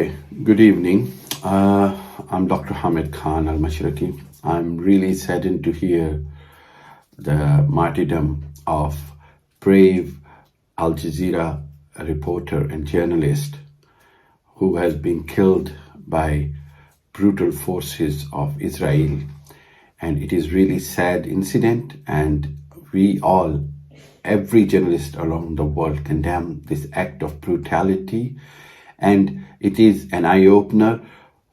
Good evening. I'm Dr. Hamid Khan Al-Mashraki. I'm really saddened to hear the martyrdom of brave Al Jazeera reporter and journalist who has been killed by brutal forces of Israel. And it is really sad incident, and we all, every journalist around the world, condemn this act of brutality. And it is an eye-opener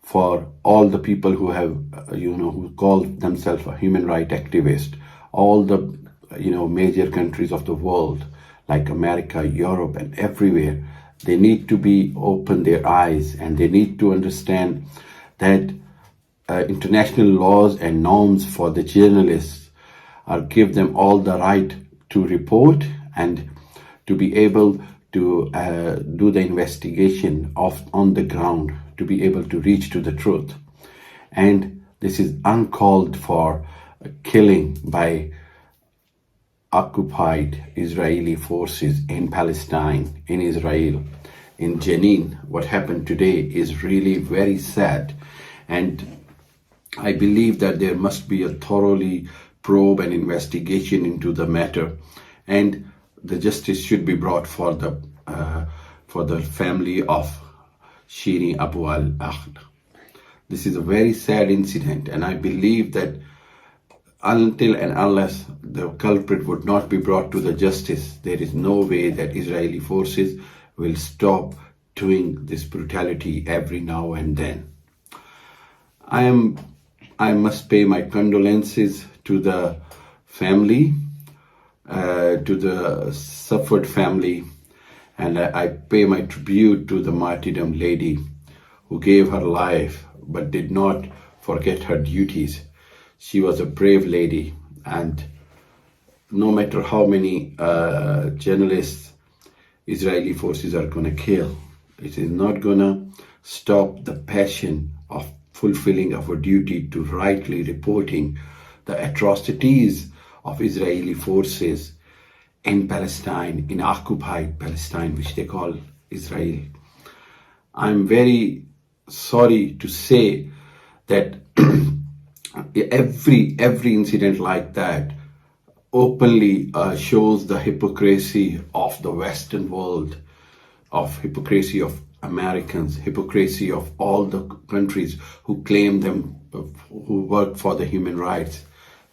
for all the people who have, who call themselves a human rights activist. All the, major countries of the world, like America, Europe, and everywhere, they need to be open their eyes, and they need to understand that international laws and norms for the journalists give them all the right to report and to be able to do the investigation on the ground, to be able to reach to the truth. And this is uncalled for killing by occupied Israeli forces in Palestine, in Israel, in Jenin. What happened today is really very sad. And I believe that there must be a thoroughly probe and investigation into the matter. And the justice should be brought for the family of Shireen Abu Al-Akleh. This is a very sad incident, and I believe that until and unless the culprit would not be brought to the justice, there is no way that Israeli forces will stop doing this brutality every now and then. I must pay my condolences to the family, to the suffered family, and I pay my tribute to the martyrdom lady who gave her life but did not forget her duties. She was a brave lady, and no matter how many journalists Israeli forces are going to kill, it is not going to stop the passion of fulfilling of a duty to rightly reporting the atrocities of Israeli forces in Palestine, in occupied Palestine, which they call Israel. I'm very sorry to say that every incident like that openly shows the hypocrisy of the Western world, of hypocrisy of Americans, hypocrisy of all the countries who claim them, who work for the human rights.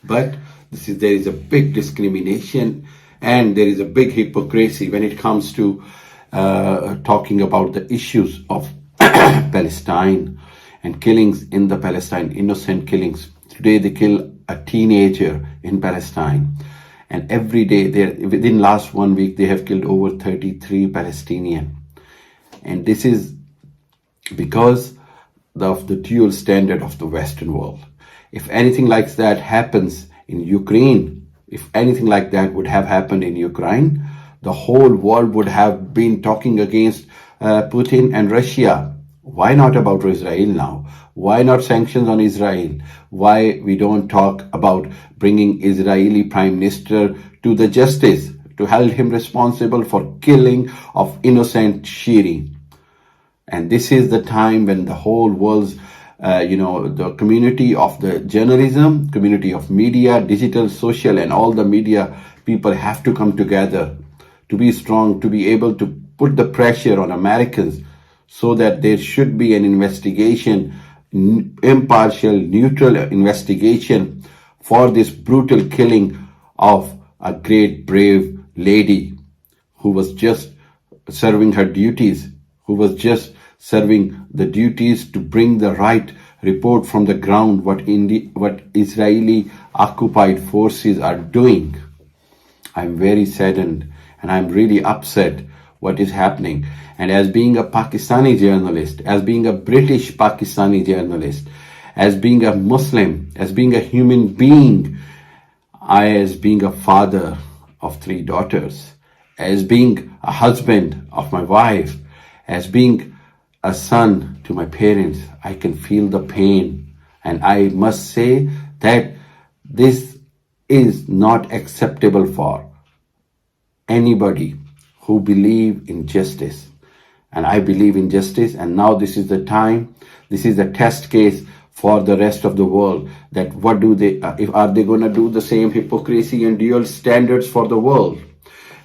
But there is a big discrimination, and there is a big hypocrisy when it comes to talking about the issues of Palestine and killings in the Palestine, innocent killings. Today they kill a teenager in Palestine, and every day, within last 1 week, they have killed over 33 Palestinians. And this is because of the dual standard of the Western world. If anything like that happens in Ukraine, if anything like that would have happened in Ukraine, the whole world would have been talking against Putin and Russia. Why not about Israel now? Why not sanctions on Israel? Why we don't talk about bringing Israeli Prime Minister to the justice, to hold him responsible for killing of innocent Shireen? And this is the time when the whole world's, the community of the journalism, community of media, digital, social, and all the media people have to come together to be strong, to be able to put the pressure on Americans so that there should be an investigation, impartial, neutral investigation for this brutal killing of a great, brave lady who was just serving her duties, who was just serving the duties to bring the right report from the ground what Israeli occupied forces are doing. I'm very saddened, and I'm really upset what is happening. And as being a Pakistani journalist, as being a British Pakistani journalist, as being a Muslim, as being a human being, as being a father of 3 daughters, as being a husband of my wife, as being a son to my parents, I can feel the pain. And I must say that this is not acceptable for anybody who believe in justice. And I believe in justice. And now this is the time, this is the test case for the rest of the world, that what do they, if are they going to do the same hypocrisy and dual standards for the world,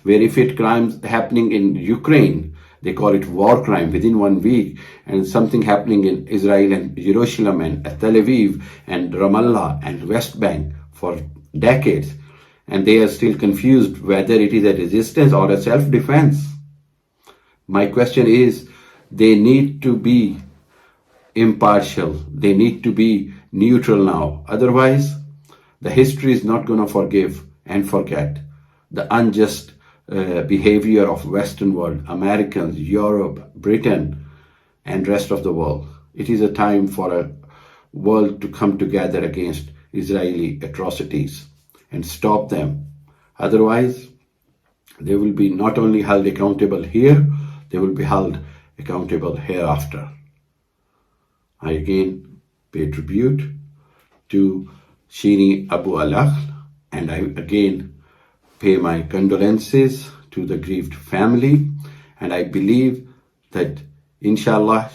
where if it crimes happening in Ukraine, they call it war crime within 1 week, and something happening in Israel and Jerusalem and Tel Aviv and Ramallah and West Bank for decades, and they are still confused whether it is a resistance or a self-defense. My question is, they need to be impartial. They need to be neutral now. Otherwise, the history is not going to forgive and forget the unjust behavior of Western world, Americans, Europe, Britain, and rest of the world. It is a time for a world to come together against Israeli atrocities and stop them. Otherwise, they will be not only held accountable here, they will be held accountable hereafter. I again pay tribute to Shireen Abu Alakh, and I again pay my condolences to the grieved family, and I believe that inshallah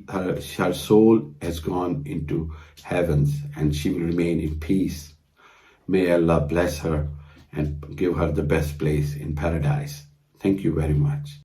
her soul has gone into heavens and she will remain in peace. May Allah bless her and give her the best place in paradise. Thank you very much.